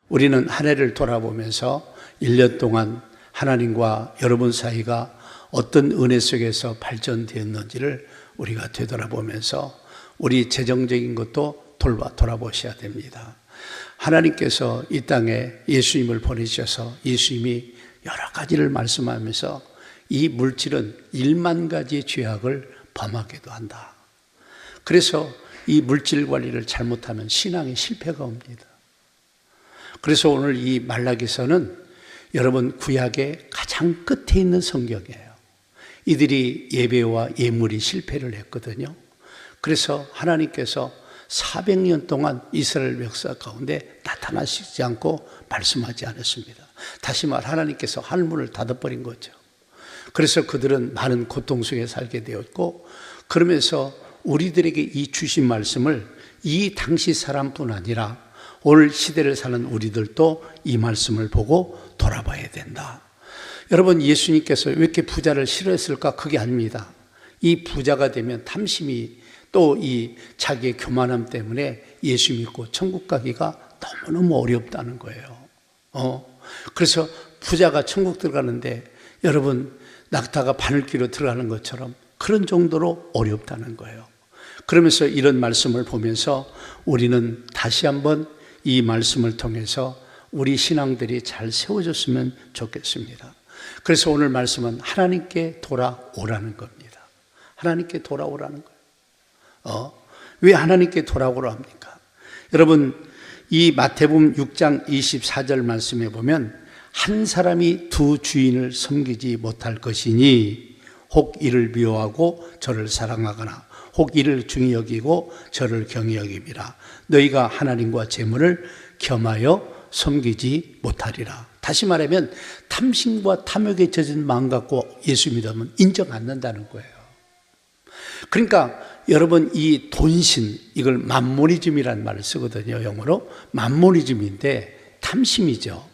우리는 한 해를 돌아보면서 1년 동안 하나님과 여러분 사이가 어떤 은혜 속에서 발전되었는지를 우리가 되돌아보면서 우리 재정적인 것도 돌아보셔야 됩니다. 하나님께서 이 땅에 예수님을 보내셔서 예수님이 여러 가지를 말씀하면서 이 물질은 1만 가지의 죄악을 범하기도 한다. 그래서 이 물질 관리를 잘못하면 신앙에 실패가 옵니다. 그래서 오늘 이 말라기서는 여러분 구약의 가장 끝에 있는 성경이에요. 이들이 예배와 예물이 실패를 했거든요. 그래서 하나님께서 400년 동안 이스라엘 역사 가운데 나타나시지 않고 말씀하지 않았습니다. 다시 말 하나님께서 하늘문을 닫아버린 거죠. 그래서 그들은 많은 고통 속에 살게 되었고, 그러면서 우리들에게 이 주신 말씀을 이 당시 사람뿐 아니라 오늘 시대를 사는 우리들도 이 말씀을 보고 돌아봐야 된다. 여러분, 예수님께서 왜 이렇게 부자를 싫어했을까? 그게 아닙니다. 이 부자가 되면 탐심이 또 이 자기의 교만함 때문에 예수 믿고 천국 가기가 너무너무 어렵다는 거예요. 그래서 부자가 천국 들어가는데 여러분 낙타가 바늘귀로 들어가는 것처럼 그런 정도로 어렵다는 거예요. 그러면서 이런 말씀을 보면서 우리는 다시 한번 이 말씀을 통해서 우리 신앙들이 잘 세워졌으면 좋겠습니다. 그래서 오늘 말씀은 하나님께 돌아오라는 겁니다. 하나님께 돌아오라는 거예요. 왜 하나님께 돌아오라 합니까? 여러분, 이 마태복음 6장 24절 말씀에 보면 한 사람이 두 주인을 섬기지 못할 것이니 혹 이를 미워하고 저를 사랑하거나 혹 이를 중히 여기고 저를 경히 여김이라. 너희가 하나님과 재물을 겸하여 섬기지 못하리라. 다시 말하면 탐심과 탐욕에 젖은 마음 갖고 예수 믿으면 인정 안 한다는 거예요. 그러니까 여러분 이 돈신, 이걸 맘모니즘이라는 말을 쓰거든요. 영어로 맘모니즘인데 탐심이죠.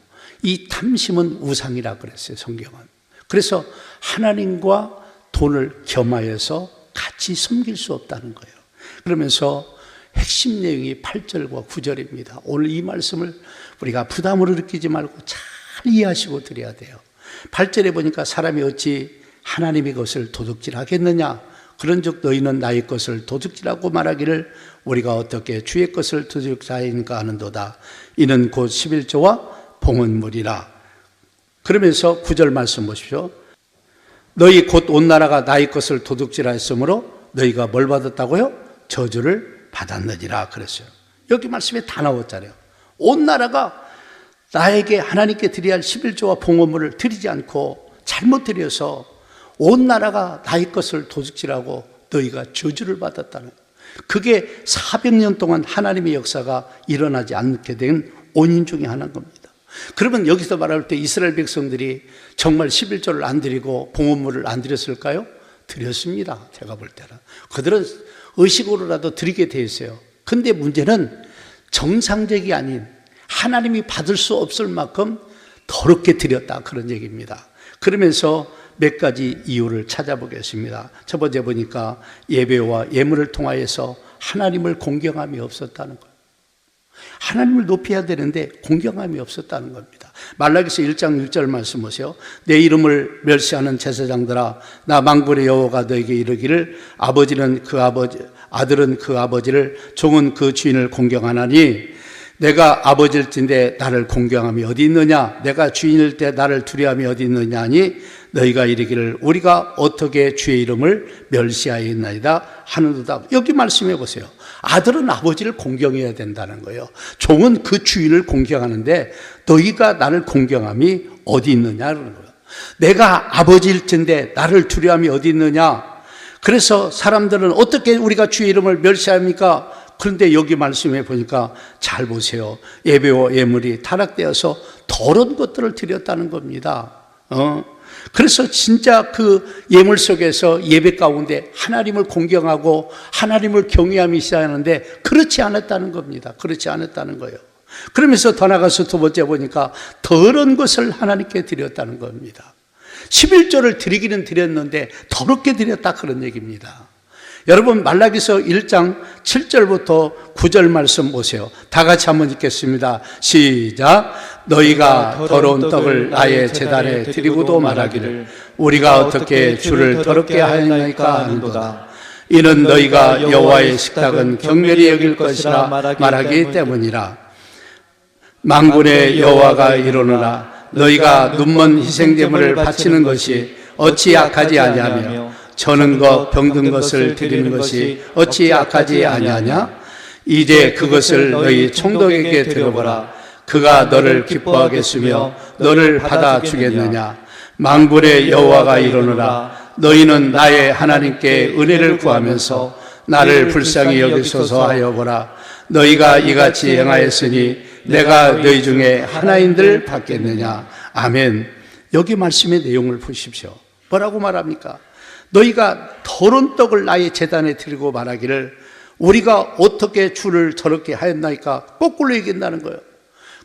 이 탐심은 우상이라 그랬어요, 성경은. 그래서 하나님과 돈을 겸하여서 같이 섬길 수 없다는 거예요. 그러면서 핵심 내용이 8절과 9절입니다. 오늘 이 말씀을 우리가 부담으로 느끼지 말고 잘 이해하시고 드려야 돼요. 8절에 보니까 사람이 어찌 하나님의 것을 도둑질하겠느냐? 그런즉 너희는 나의 것을 도둑질하고 말하기를 우리가 어떻게 주의 것을 도둑질하인가 하는도다. 이는 곧 11조와 봉헌물이라. 그러면서 9절 말씀 보십시오. 너희 곧 온 나라가 나의 것을 도둑질하였으므로 너희가 뭘 받았다고요? 저주를 받았느니라 그랬어요. 여기 말씀에 다 나왔잖아요. 온 나라가 나에게 하나님께 드려야 할 11조와 봉헌물을 드리지 않고 잘못 드려서 온 나라가 나의 것을 도둑질하고 너희가 저주를 받았다는, 그게 400년 동안 하나님의 역사가 일어나지 않게 된 원인 중에 하나인 겁니다. 그러면 여기서 말할 때 이스라엘 백성들이 정말 11조를 안 드리고 봉헌물을 안 드렸을까요? 드렸습니다. 제가 볼 때는. 그들은 의식으로라도 드리게 돼 있어요. 근데 문제는 정상적이 아닌 하나님이 받을 수 없을 만큼 더럽게 드렸다, 그런 얘기입니다. 그러면서 몇 가지 이유를 찾아보겠습니다. 첫 번째 보니까 예배와 예물을 통하여서 하나님을 공경함이 없었다는 거예요. 하나님을 높여야 되는데 공경함이 없었다는 겁니다. 말라기서 1장 6절 말씀 보세요. 내 이름을 멸시하는 제사장들아, 나 만군의 여호와가 너에게 이르기를 아버지는 그 아버지, 아들은 그 아버지를, 종은 그 주인을 공경하나니 내가 아버지일진데 나를 공경함이 어디 있느냐? 내가 주인일 때 나를 두려움이 어디 있느냐 하니 너희가 이르기를 우리가 어떻게 주의 이름을 멸시하였나이다 하는도다. 여기 말씀해 보세요. 아들은 아버지를 공경해야 된다는 거예요. 종은 그 주인을 공경하는데 너희가 나를 공경함이 어디 있느냐는 거예요. 내가 아버지일진데 나를 두려움이 어디 있느냐? 그래서 사람들은 어떻게 우리가 주의 이름을 멸시합니까? 그런데 여기 말씀해 보니까 잘 보세요. 예배와 예물이 타락되어서 더러운 것들을 드렸다는 겁니다. 그래서 진짜 그 예물 속에서 예배 가운데 하나님을 공경하고 하나님을 경외함이 있어야 하는데 그렇지 않았다는 겁니다. 그렇지 않았다는 거예요. 그러면서 더 나가서 두 번째 보니까 더러운 것을 하나님께 드렸다는 겁니다. 11조를 드리기는 드렸는데 더럽게 드렸다, 그런 얘기입니다. 여러분, 말라기서 1장 7절부터 9절 말씀 보세요. 다 같이 한번 읽겠습니다. 시작. 너희가 더러운 떡을 나의 제단에 드리고도 말하기를 우리가 어떻게 주를 더럽게 하였나이까 하는도다. 이는 너희가 여호와의 식탁은 경멸히 여길 것이라 말하기 때문이라. 만군의 여호와가 이르노라. 너희가 눈먼 희생제물을 바치는 것이 어찌 악하지 아니하며 저는 것 병든 것을 드리는 것이 어찌 악하지 아니하냐? 이제 그것을 너희 총독에게 드려보라. 그가 너를 기뻐하겠으며 너를 받아주겠느냐? 만군의 여호와가 이르노라. 너희는 나의 하나님께 은혜를 구하면서 나를 불쌍히 여기소서 하여 보라. 너희가 이같이 행하였으니 내가 너희 중에 하나인들 받겠느냐? 아멘. 여기 말씀의 내용을 보십시오. 뭐라고 말합니까? 너희가 더러운 떡을 나의 제단에 드리고 말하기를 우리가 어떻게 주를 더럽게 하였나이까? 거꾸로 얘기한다는 거예요.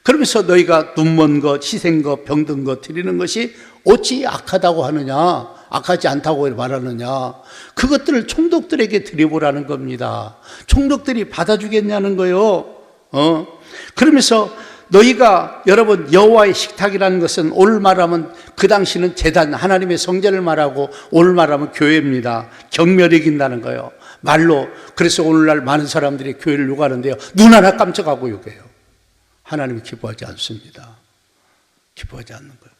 그러면서 너희가 눈먼 것, 희생 것, 병든 것 드리는 것이 어찌 악하다고 하느냐, 악하지 않다고 말하느냐, 그것들을 총독들에게 드려보라는 겁니다. 총독들이 받아주겠냐는 거예요. 그러면서 너희가, 여러분, 여호와의 식탁이라는 것은 오늘 말하면 그 당시는 제단, 하나님의 성전을 말하고 오늘 말하면 교회입니다. 경멸이 이긴다는 거예요. 말로. 그래서 오늘날 많은 사람들이 교회를 요구하는데요, 눈 하나 깜짝하고 요구해요. 하나님이 기뻐하지 않습니다. 기뻐하지 않는 거예요.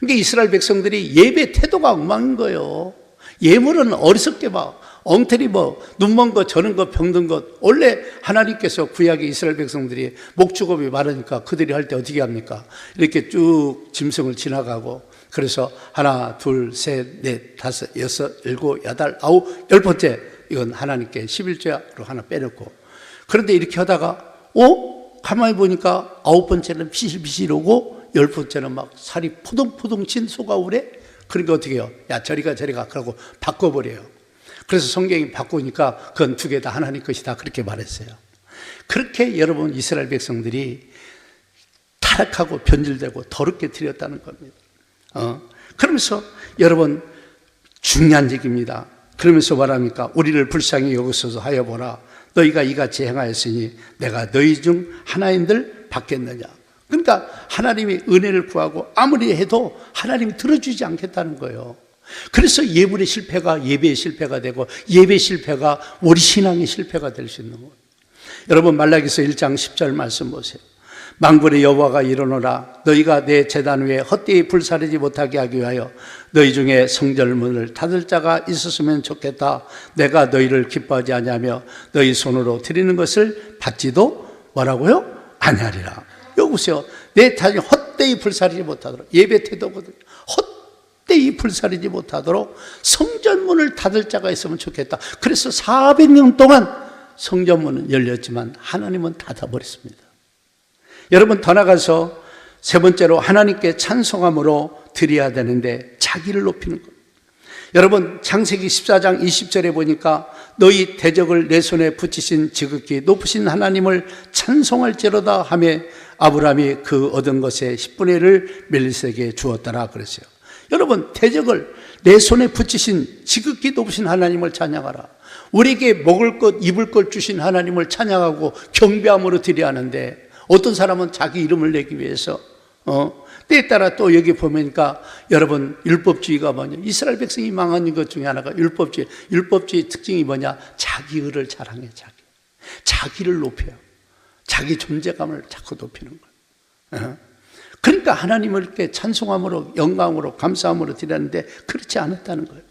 그러니까 이스라엘 백성들이 예배 태도가 엉망인 거예요. 예물은 어리석게 막 엉터리 눈먼 것, 저는 것, 병든 것. 원래 하나님께서 구약의 이스라엘 백성들이 목축업이 많으니까 그들이 할 때 어떻게 합니까? 이렇게 쭉 짐승을 지나가고, 그래서 하나, 둘, 셋, 넷, 다섯, 여섯, 일곱, 여덟, 아홉, 열 번째, 이건 하나님께 11조로 하나 빼놓고. 그런데 이렇게 하다가 가만히 보니까 아홉 번째는 비실비실 오고 열 번째는 막 살이 포동포동 친 소가 오래. 그러니까 어떻게 해요? 야, 저리 가 그러고 바꿔버려요. 그래서 성경이 바꾸니까 그건 두 개 다 하나님 것이다, 그렇게 말했어요. 그렇게 여러분, 이스라엘 백성들이 타락하고 변질되고 더럽게 드렸다는 겁니다. 그러면서 여러분, 중요한 얘기입니다. 그러면서 말합니까? 우리를 불쌍히 여기소서 하여 보라. 너희가 이같이 행하였으니 내가 너희 중 하나인들 받겠느냐? 그러니까 하나님이 은혜를 구하고 아무리 해도 하나님이 들어주지 않겠다는 거예요. 그래서 예물의 실패가 예배의 실패가 되고, 예배 실패가 우리 신앙의 실패가 될 수 있는 거예요. 여러분, 말라기서 1장 10절 말씀 보세요. 만군의 여호와가 이르노라. 너희가 내 제단 위에 헛되이 불사르지 못하게 하기 위하여 너희 중에 성전문을 닫을 자가 있었으면 좋겠다. 내가 너희를 기뻐하지 아니하며 너희 손으로 드리는 것을 받지도 뭐라고요? 아니하리라. 여기 보세요. 내 제단이 헛되이 불사르지 못하도록, 예배 태도거든요. 헛되이 불사르지 못하도록 성전문을 닫을 자가 있으면 좋겠다. 그래서 400년 동안 성전문은 열렸지만 하나님은 닫아버렸습니다. 여러분, 더 나가서 세 번째로 하나님께 찬송함으로 드려야 되는데 자기를 높이는 것. 여러분, 창세기 14장 20절에 보니까 너희 대적을 내 손에 붙이신 지극히 높으신 하나님을 찬송할지로다 하며 아브라함이 그 얻은 것의 10분의 1을 멜리세에게 주었더라 그랬어요. 여러분, 대적을 내 손에 붙이신 지극히 높으신 하나님을 찬양하라. 우리에게 먹을 것, 입을 것 주신 하나님을 찬양하고 경배함으로 드려야 하는데, 어떤 사람은 자기 이름을 내기 위해서 때에 따라 또 여기 보니까 여러분, 율법주의가 뭐냐? 이스라엘 백성이 망한 것 중에 하나가 율법주의. 율법주의 특징이 뭐냐? 자기 의를 자랑해. 자기를 높여요. 자기 존재감을 자꾸 높이는 거예요. 그러니까 하나님을 이렇게 찬송함으로, 영광으로, 감사함으로 드리는데 그렇지 않았다는 거예요.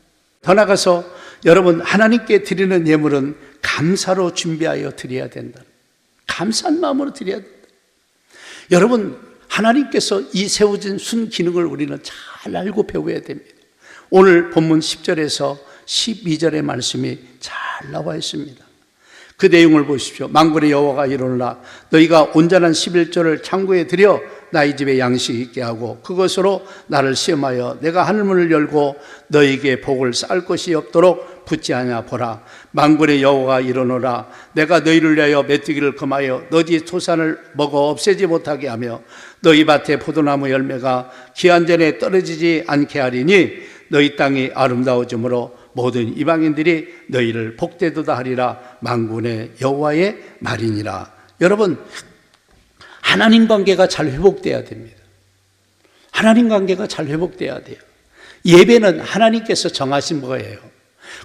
더 나가서 여러분, 하나님께 드리는 예물은 감사로 준비하여 드려야 된다. 감사한 마음으로 드려야 된다. 여러분, 하나님께서 이 세워진 순기능을 우리는 잘 알고 배워야 됩니다. 오늘 본문 10절에서 12절의 말씀이 잘 나와 있습니다. 그 내용을 보십시오. 만군의 여호와가 이르노라. 너희가 온전한 11조를 창고에 들여 나의 집에 양식이 있게 하고 그것으로 나를 시험하여 내가 하늘문을 열고 너희에게 복을 쌓을 것이 없도록 붙지 않냐 보라. 만군의 여호와가 이르노라. 내가 너희를 위하여 메뚜기를 금하여 너희 토산을 먹어 없애지 못하게 하며 너희 밭에 포도나무 열매가 기한 전에 떨어지지 않게 하리니 너희 땅이 아름다워지므로 모든 이방인들이 너희를 복되도다 하리라. 만군의 여호와의 말이니라. 여러분, 하나님 관계가 잘 회복돼야 됩니다. 하나님 관계가 잘 회복돼야 돼요. 예배는 하나님께서 정하신 거예요.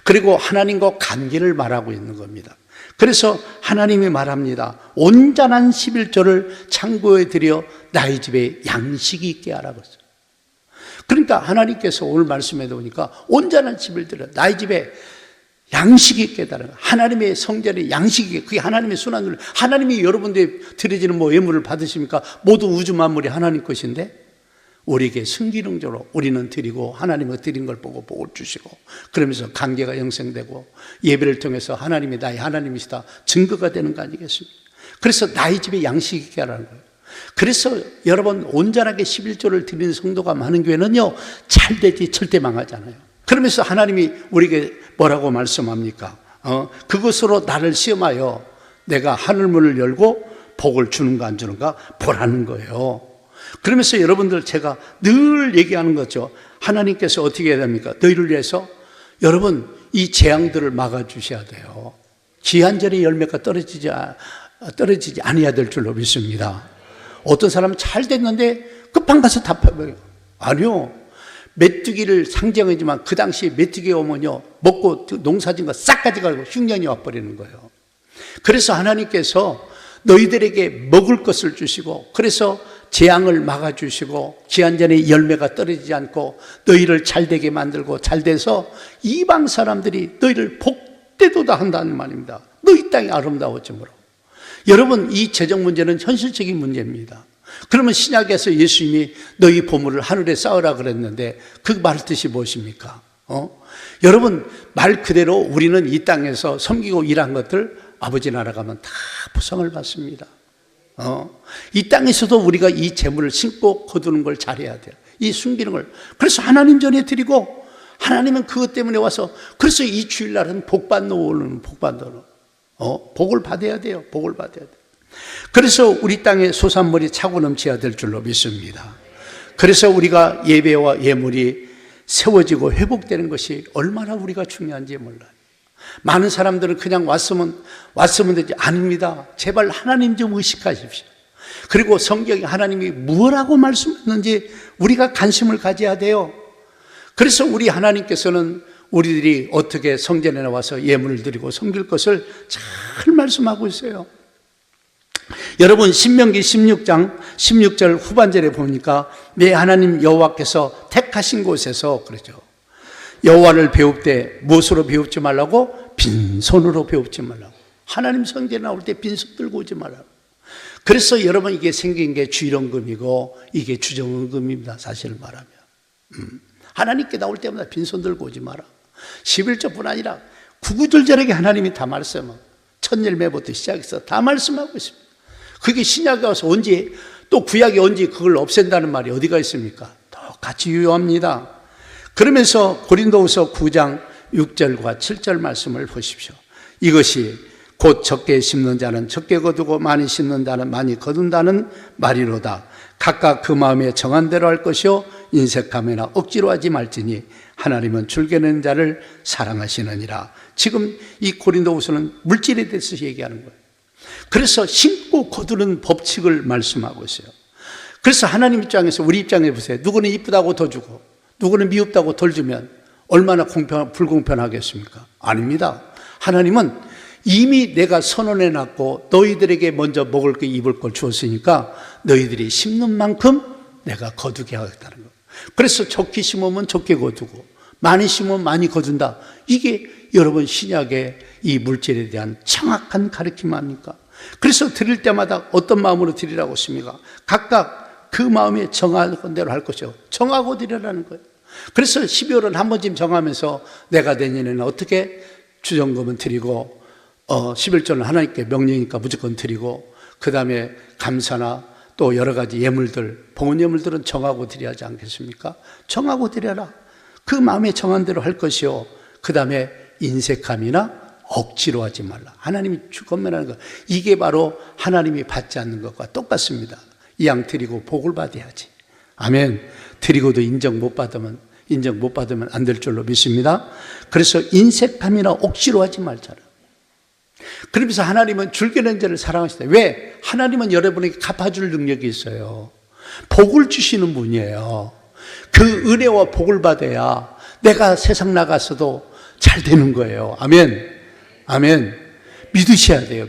그리고 하나님과 관계를 말하고 있는 겁니다. 그래서 하나님이 말합니다. 온전한 11조를 창고에 들여 나의 집에 양식이 있게 하라고 했어요. 그러니까 하나님께서 오늘 말씀에 보니까 온전한 집을 들여 나의 집에 양식이 있게 해달라는 거예요. 하나님의 성전에 양식이 있게, 그게 하나님의 순환을, 하나님이 여러분들이 드려지는 뭐 예물을 받으십니까? 모두 우주 만물이 하나님 것인데 우리에게 순기능적으로 우리는 드리고 하나님이 드린 걸 보고 복을 주시고 그러면서 관계가 형성되고 예배를 통해서 하나님이 나의 하나님이시다 증거가 되는 거 아니겠습니까? 그래서 나의 집에 양식이 있게 하라는 거예요. 그래서 여러분 온전하게 11조를 드리는 성도가 많은 교회는요 잘 되지 절대 망하잖아요. 그러면서 하나님이 우리에게 뭐라고 말씀합니까? 그것으로 나를 시험하여 내가 하늘문을 열고 복을 주는가 안 주는가 보라는 거예요. 그러면서 여러분들 제가 늘 얘기하는 거죠. 하나님께서 어떻게 해야 됩니까? 너희를 위해서 여러분 이 재앙들을 막아주셔야 돼요. 기한전의 열매가 떨어지지 아니해야 될 줄로 믿습니다. 어떤 사람은 잘 됐는데 끝방 가서 다 파버려요. 아니요. 메뚜기를 상징하지만 그 당시에 메뚜기가 오면요 먹고 농사진 거 싹 가져가고 흉년이 와버리는 거예요. 그래서 하나님께서 너희들에게 먹을 것을 주시고 그래서 재앙을 막아주시고 기한전에 열매가 떨어지지 않고 너희를 잘되게 만들고 잘돼서 이방 사람들이 너희를 복되도다 한다는 말입니다. 너희 땅이 아름다워지므로. 여러분 이 재정 문제는 현실적인 문제입니다. 그러면 신약에서 예수님이 너희 보물을 하늘에 쌓으라 그랬는데 그 말 뜻이 무엇입니까? 여러분 말 그대로 우리는 이 땅에서 섬기고 일한 것들 아버지 나라 가면 다 보상을 받습니다. 이 땅에서도 우리가 이 재물을 심고 거두는 걸 잘해야 돼요. 이 숨기는 걸. 그래서 하나님 전에 드리고 하나님은 그것 때문에 와서 그래서 이 주일날은 복받는 오는 복받는 복을 받아야 돼요. 복을 받아야 돼요. 그래서 우리 땅에 소산물이 차고 넘쳐야 될 줄로 믿습니다. 그래서 우리가 예배와 예물이 세워지고 회복되는 것이 얼마나 우리가 중요한지 몰라요. 많은 사람들은 그냥 왔으면 되지. 아닙니다. 제발 하나님 좀 의식하십시오. 그리고 성경에 하나님이 무엇라고 말씀했는지 우리가 관심을 가져야 돼요. 그래서 우리 하나님께서는 우리들이 어떻게 성전에 나와서 예물을 드리고 섬길 것을 잘 말씀하고 있어요. 여러분 신명기 16장 16절 후반절에 보니까 내 하나님 여호와께서 택하신 곳에서 그러죠. 여호와를 배울 때 무엇으로 배우지 말라고? 빈손으로 배우지 말라고. 하나님 성전에 나올 때 빈손 들고 오지 말라고. 그래서 여러분 이게 생긴 게 주일원금이고 이게 주정원금입니다. 사실을 말하면 하나님께 나올 때마다 빈손 들고 오지 마라. 11조뿐 아니라 구구절절하게 하나님이 다 말씀하고 첫 열매부터 시작해서 다 말씀하고 있습니다. 그게 신약에 와서 언제 또 구약에 언제 그걸 없앤다는 말이 어디가 있습니까? 똑같이 유효합니다. 그러면서 고린도후서 9장 6절과 7절 말씀을 보십시오. 이것이 곧 적게 심는 자는 적게 거두고 많이 심는 자는 많이 거둔다는 말이로다. 각각 그 마음에 정한 대로 할 것이요 인색함이나 억지로 하지 말지니 하나님은 줄겨내는 자를 사랑하시느니라. 지금 이 고린도후서는 물질에 대해서 얘기하는 거예요. 그래서 심고 거두는 법칙을 말씀하고 있어요. 그래서 하나님 입장에서 우리 입장에 보세요. 누구는 이쁘다고 더 주고 누구는 미흡다고 덜 주면 얼마나 불공평하겠습니까? 아닙니다. 하나님은 이미 내가 선언해 놨고 너희들에게 먼저 먹을 거 입을 걸 주었으니까 너희들이 심는 만큼 내가 거두게 하겠다는 거예요. 그래서 적게 심으면 적게 거두고 많이 심으면 많이 거둔다. 이게 여러분 신약의 이 물질에 대한 정확한 가르침 아닙니까? 그래서 드릴 때마다 어떤 마음으로 드리라고 했습니까? 각각 그 마음에 정한 대로 할 것이요 정하고 드리라는 거예요. 그래서 12월은 한 번쯤 정하면서 내가 내년에는 어떻게 주정금은 드리고 11조는 하나님께 명령이니까 무조건 드리고 그 다음에 감사나 또 여러 가지 예물들 봉헌 예물들은 정하고 드려야 하지 않겠습니까? 정하고 드려라. 그 마음에 정한 대로 할 것이요 그 다음에 인색함이나 억지로 하지 말라. 하나님이 건면하는 것, 이게 바로 하나님이 받지 않는 것과 똑같습니다. 이 양 드리고 복을 받아야지. 아멘. 드리고도 인정 못 받으면 안 될 줄로 믿습니다. 그래서 인색함이나 억지로 하지 말자라. 그러면서 하나님은 줄겨낸 자를 사랑하시다. 왜? 하나님은 여러분에게 갚아줄 능력이 있어요. 복을 주시는 분이에요. 그 은혜와 복을 받아야 내가 세상 나가서도 잘 되는 거예요. 아멘. 아멘. 믿으셔야 돼요.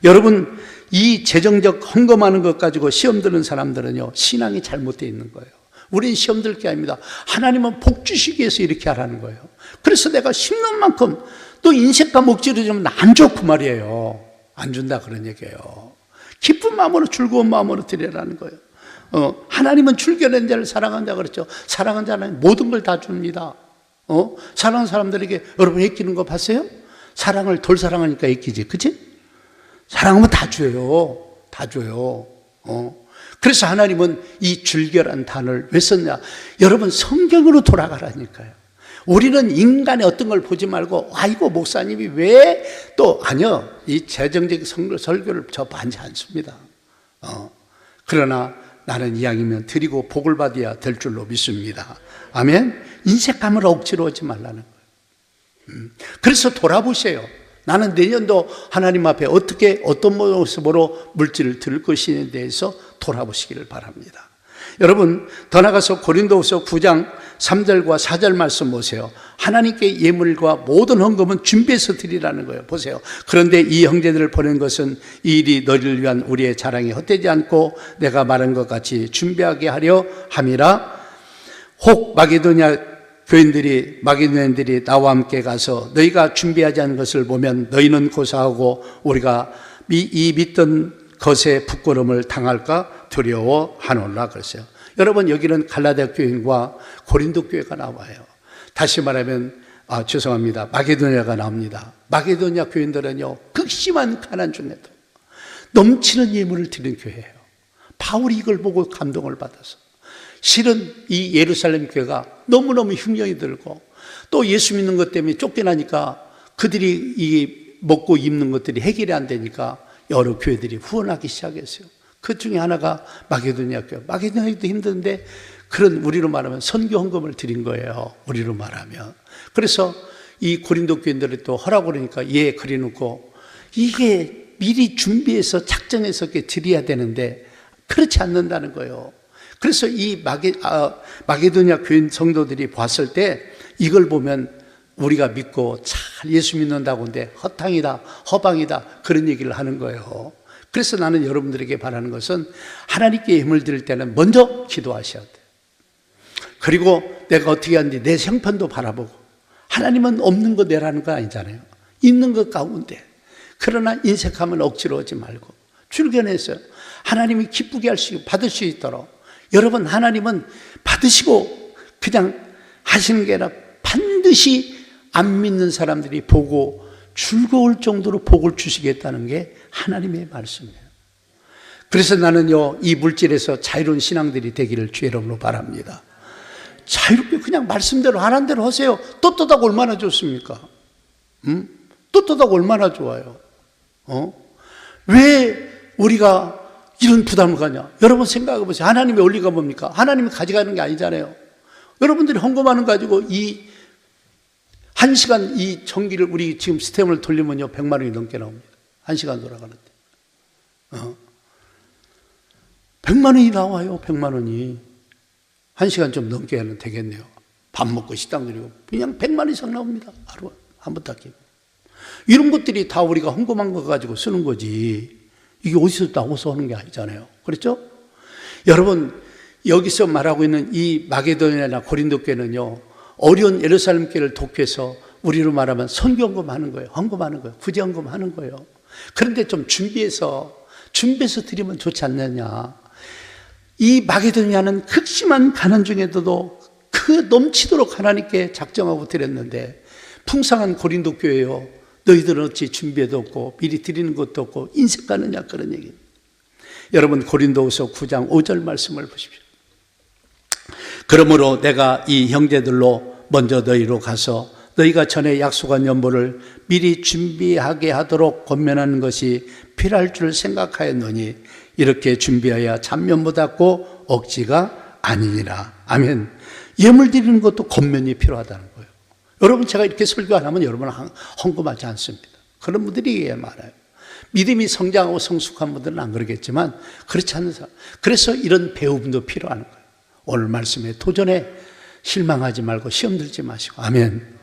여러분, 이 재정적 헌금하는 것 가지고 시험 드는 사람들은요, 신앙이 잘못되어 있는 거예요. 우린 시험 들 게 아닙니다. 하나님은 복 주시기 위해서 이렇게 하라는 거예요. 그래서 내가 심는 만큼 또 인색과 억지로 주면 안 좋고 말이에요. 안 준다 그런 얘기예요. 기쁜 마음으로 즐거운 마음으로 드리라는 거예요. 하나님은 줄겨낸 자를 사랑한다 그랬죠. 사랑한 자는 모든 걸 다 줍니다. 사랑하는 사람들에게 여러분 애끼는 거 봤어요? 사랑을 덜 사랑하니까 애끼지, 그치? 사랑하면 다 줘요. 그래서 하나님은 이 줄결한 단어를 왜 썼냐? 여러분, 성경으로 돌아가라니까요. 우리는 인간의 어떤 걸 보지 말고, 이거 목사님이 왜 또, 아니요. 이 재정적 설교를 저 반지 않습니다. 그러나 나는 이왕이면 드리고 복을 받아야 될 줄로 믿습니다. 아멘. 인색함을 억지로 하지 말라는 거예요. 그래서 돌아보세요. 나는 내년도 하나님 앞에 어떤 모습으로 물질을 드릴 것인에 대해서 돌아보시기를 바랍니다. 여러분, 더 나가서 고린도후서 9장 3절과 4절 말씀 보세요. 하나님께 예물과 모든 헌금은 준비해서 드리라는 거예요. 보세요. 그런데 이 형제들을 보낸 것은 이 일이 너희를 위한 우리의 자랑이 헛되지 않고 내가 말한 것 같이 준비하게 하려 함이라. 혹 마게도냐인들이 나와 함께 가서 너희가 준비하지 않은 것을 보면 너희는 고사하고 우리가 이 믿던 것에 부끄러움을 당할까 두려워하노라 그랬어요. 여러분, 여기는 갈라디아 교인과 고린도 교회가 나와요. 다시 말하면 죄송합니다. 마게도냐가 나옵니다. 마게도냐 교인들은요, 극심한 가난 중에도 넘치는 예물을 드리는 교회예요. 바울이 이걸 보고 감동을 받아서 실은 이 예루살렘 교회가 너무너무 흉년이 들고 또 예수 믿는 것 때문에 쫓겨나니까 그들이 이 먹고 입는 것들이 해결이 안 되니까 여러 교회들이 후원하기 시작했어요. 그 중에 하나가 마게도냐 교회. 마게도냐도 힘든데 그런 우리로 말하면 선교 헌금을 드린 거예요. 우리로 말하면. 그래서 이 고린도 교인들이 또 하라고 그러니까 그래 놓고 이게 미리 준비해서 작정해서 이렇게 드려야 되는데 그렇지 않는다는 거예요. 그래서 이 마게도냐 교인 성도들이 봤을 때 이걸 보면 우리가 믿고 잘 예수 믿는다고 하는데 허방이다 그런 얘기를 하는 거예요. 그래서 나는 여러분들에게 바라는 것은 하나님께 힘을 드릴 때는 먼저 기도하셔야 돼요. 그리고 내가 어떻게 하는지 내 형편도 바라보고, 하나님은 없는 거 내라는 거 아니잖아요. 있는 것 가운데. 그러나 인색함은 억지로 하지 말고 줄겨내서 하나님이 기쁘게 받을 수 있도록. 여러분, 하나님은 받으시고 그냥 하시는 게 아니라 반드시 안 믿는 사람들이 보고 즐거울 정도로 복을 주시겠다는 게 하나님의 말씀이에요. 그래서 나는요, 이 물질에서 자유로운 신앙들이 되기를 주 여러분으로 바랍니다. 자유롭게 그냥 말씀대로 하라는 대로 하세요. 떳떳하고 얼마나 좋습니까? 떳떳하고 얼마나 좋아요. 왜 우리가 이런 부담을 가냐? 여러분 생각해 보세요. 하나님의 원리가 뭡니까? 하나님이 가져가는 게 아니잖아요. 여러분들이 헌금하는 가지고 이 1시간 이 전기를 우리 지금 시스템을 돌리면요 100만 원이 넘게 나옵니다. 1시간 돌아가는데 100만 원이 나와요. 100만 원이 1시간 좀 넘게 하면 되겠네요. 밥 먹고 식당 들이고 그냥 100만 원 이상 나옵니다. 하루 한 번 닦이고. 이런 것들이 다 우리가 헌금한 거 가지고 쓰는 거지, 이게 어디서 나와서 하는 게 아니잖아요. 그렇죠? 여러분, 여기서 말하고 있는 이 마게도냐나 고린도 교회는요, 어려운 예루살렘 교회를 돕기위해서 우리로 말하면 선교헌금 하는 거예요. 헌금하는 거예요. 구제헌금 하는 거예요. 그런데 좀 준비해서 드리면 좋지 않느냐. 이 마게도냐는 극심한 가난 중에도 그 넘치도록 하나님께 작정하고 드렸는데, 풍성한 고린도 교회요, 너희들은 어찌 준비도 없고 미리 드리는 것도 없고 인색하느냐, 그런 얘기. 여러분, 고린도후서 9장 5절 말씀을 보십시오. 그러므로 내가 이 형제들로 먼저 너희로 가서 너희가 전에 약속한 연보를 미리 준비하게 하도록 권면하는 것이 필요할 줄 생각하였노니 이렇게 준비하여 잡념 닫고 억지가 아니니라. 아멘. 예물 드리는 것도 권면이 필요하다는 거예요. 여러분, 제가 이렇게 설교 안 하면 여러분은 헌금하지 않습니다. 그런 분들이 많아요. 믿음이 성장하고 성숙한 분들은 안 그러겠지만 그렇지 않은 사람. 그래서 이런 배움도 필요한 거예요. 오늘 말씀에 도전에 실망하지 말고 시험 들지 마시고, 아멘.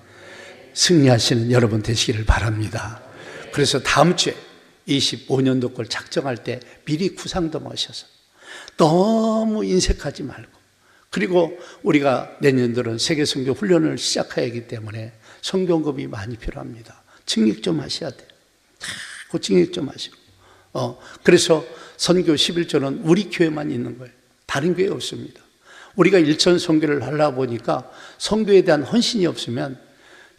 승리하시는 여러분 되시기를 바랍니다. 그래서 다음 주에 25년도 걸 작정할 때 미리 구상도 마셔서 너무 인색하지 말고, 그리고 우리가 내년도는 세계선교 훈련을 시작해야 하기 때문에 선교급이 많이 필요합니다. 증액 좀 하셔야 돼요. 그 증액 좀 하시고. 그래서 선교 11조는 우리 교회만 있는 거예요. 다른 교회 없습니다. 우리가 일천 선교를 하려다 보니까 선교에 대한 헌신이 없으면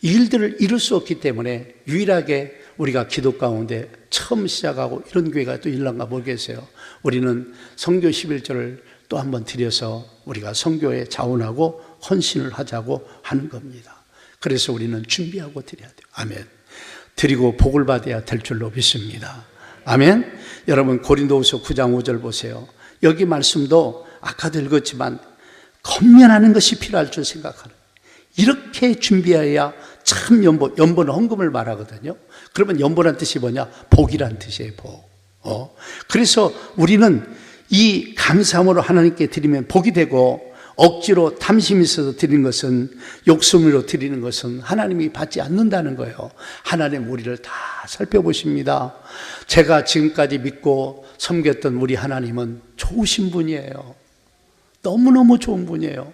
일들을 이룰 수 없기 때문에 유일하게 우리가 기도 가운데 처음 시작하고 이런 교회가 또 있는가 모르겠어요. 우리는 선교 11조를 또 한번 드려서 우리가 선교에 자원하고 헌신을 하자고 하는 겁니다. 그래서 우리는 준비하고 드려야 돼요. 아멘. 드리고 복을 받아야 될 줄로 믿습니다. 아멘. 여러분, 고린도후서 9장 5절 보세요. 여기 말씀도 아까도 읽었지만 권면하는 것이 필요할 줄 생각하는, 이렇게 준비해야 참 연보는 헌금을 말하거든요. 그러면 연보란 뜻이 뭐냐? 복이란 뜻이에요. 복. 그래서 우리는 이 감사함으로 하나님께 드리면 복이 되고, 억지로 탐심이 있어서 드리는 것은, 욕심으로 드리는 것은 하나님이 받지 않는다는 거예요. 하나님 우리를 다 살펴보십니다. 제가 지금까지 믿고 섬겼던 우리 하나님은 좋으신 분이에요. 너무너무 좋은 분이에요.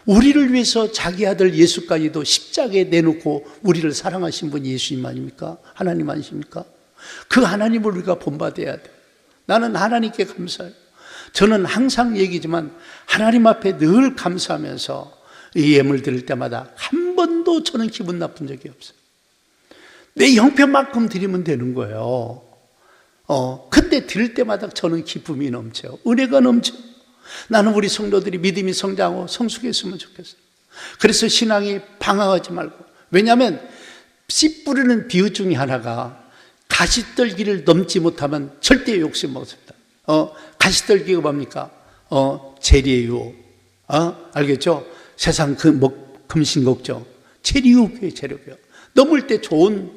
우리를 위해서 자기 아들 예수까지도 십자가에 내놓고 우리를 사랑하신 분이 예수님 아닙니까? 하나님 아니십니까? 그 하나님을 우리가 본받아야 돼요. 나는 하나님께 감사해요. 저는 항상 얘기지만 하나님 앞에 늘 감사하면서 이 예물 드릴 때마다 한 번도 저는 기분 나쁜 적이 없어요. 내 형편만큼 드리면 되는 거예요. 그때 드릴 때마다 저는 기쁨이 넘쳐요. 은혜가 넘쳐요. 나는 우리 성도들이 믿음이 성장하고 성숙했으면 좋겠어요. 그래서 신앙이 방황하지 말고, 왜냐하면 씨 뿌리는 비유 중에 하나가 가시떨기를 넘지 못하면 절대 욕심 먹습니다. 가시떨기가 뭡니까? 재리유. 알겠죠? 세상 금신 걱정. 재리유교회, 재료교회. 넘을 때 좋은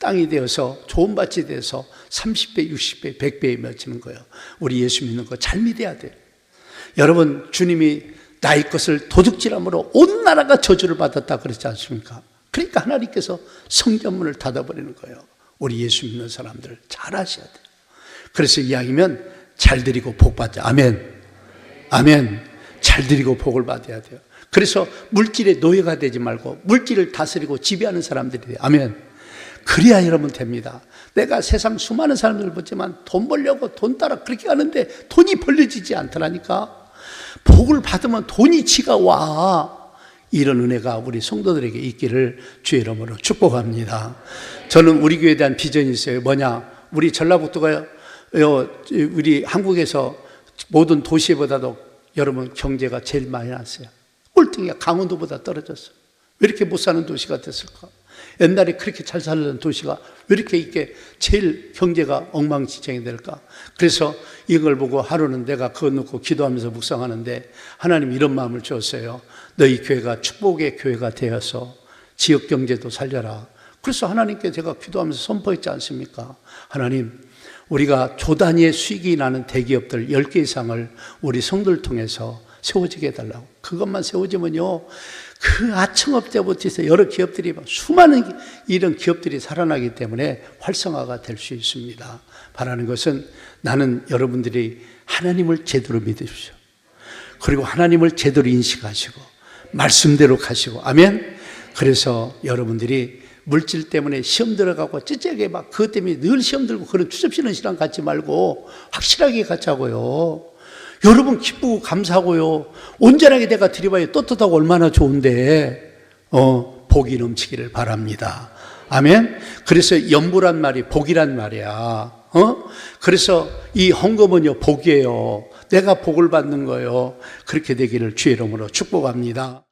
땅이 되어서, 좋은 밭이 되어서 30배, 60배, 100배에 맺히는 거예요. 우리 예수 믿는 거 잘 믿어야 돼요. 여러분, 주님이 나의 것을 도둑질함으로 온 나라가 저주를 받았다 그랬지 않습니까? 그러니까 하나님께서 성전문을 닫아버리는 거예요. 우리 예수 믿는 사람들 잘 하셔야 돼요. 그래서 이왕이면 잘 드리고 복 받자. 아멘. 아멘. 잘 드리고 복을 받아야 돼요. 그래서 물질의 노예가 되지 말고 물질을 다스리고 지배하는 사람들이 돼요. 아멘. 그래야 여러분 됩니다. 내가 세상 수많은 사람들을 보지만 돈 벌려고 돈 따라 그렇게 하는데 돈이 벌려지지 않더라니까. 복을 받으면 돈이 지가 와. 이런 은혜가 우리 성도들에게 있기를 주의 이름으로 축복합니다. 저는 우리 교회에 대한 비전이 있어요. 뭐냐? 우리 전라북도가 우리 한국에서 모든 도시보다도 여러분 경제가 제일 많이 났어요. 꼴등이야. 강원도보다 떨어졌어. 왜 이렇게 못 사는 도시가 됐을까? 옛날에 그렇게 잘 살던 도시가 왜 이렇게 이게 제일 경제가 엉망진창이 될까? 그래서 이걸 보고 하루는 내가 그거 놓고 기도하면서 묵상하는데 하나님 이런 마음을 주었어요. 너희 교회가 축복의 교회가 되어서 지역 경제도 살려라. 그래서 하나님께 제가 기도하면서 선포했지 않습니까? 하나님, 우리가 조 단위의 수익이 나는 대기업들 10개 이상을 우리 성도를 통해서 세워지게 해달라고. 그것만 세워지면요, 그 아청업 때부터 해서 여러 기업들이, 수많은 이런 기업들이 살아나기 때문에 활성화가 될 수 있습니다. 바라는 것은 나는 여러분들이 하나님을 제대로 믿으십시오. 그리고 하나님을 제대로 인식하시고 말씀대로 가시고, 아멘. 그래서 여러분들이 물질 때문에 시험 들어가고 찌찌하게 막 그것 때문에 늘 시험 들고 그런 추접스러운 신앙 갖지 말고 확실하게 갖자고요. 여러분 기쁘고 감사하고요. 온전하게 내가 드려봐야 떳떳하고 얼마나 좋은데 복이 넘치기를 바랍니다. 아멘. 그래서 연보란 말이 복이란 말이야. 그래서 이 헌금은요 복이에요. 내가 복을 받는 거예요. 그렇게 되기를 주의 이름으로 축복합니다.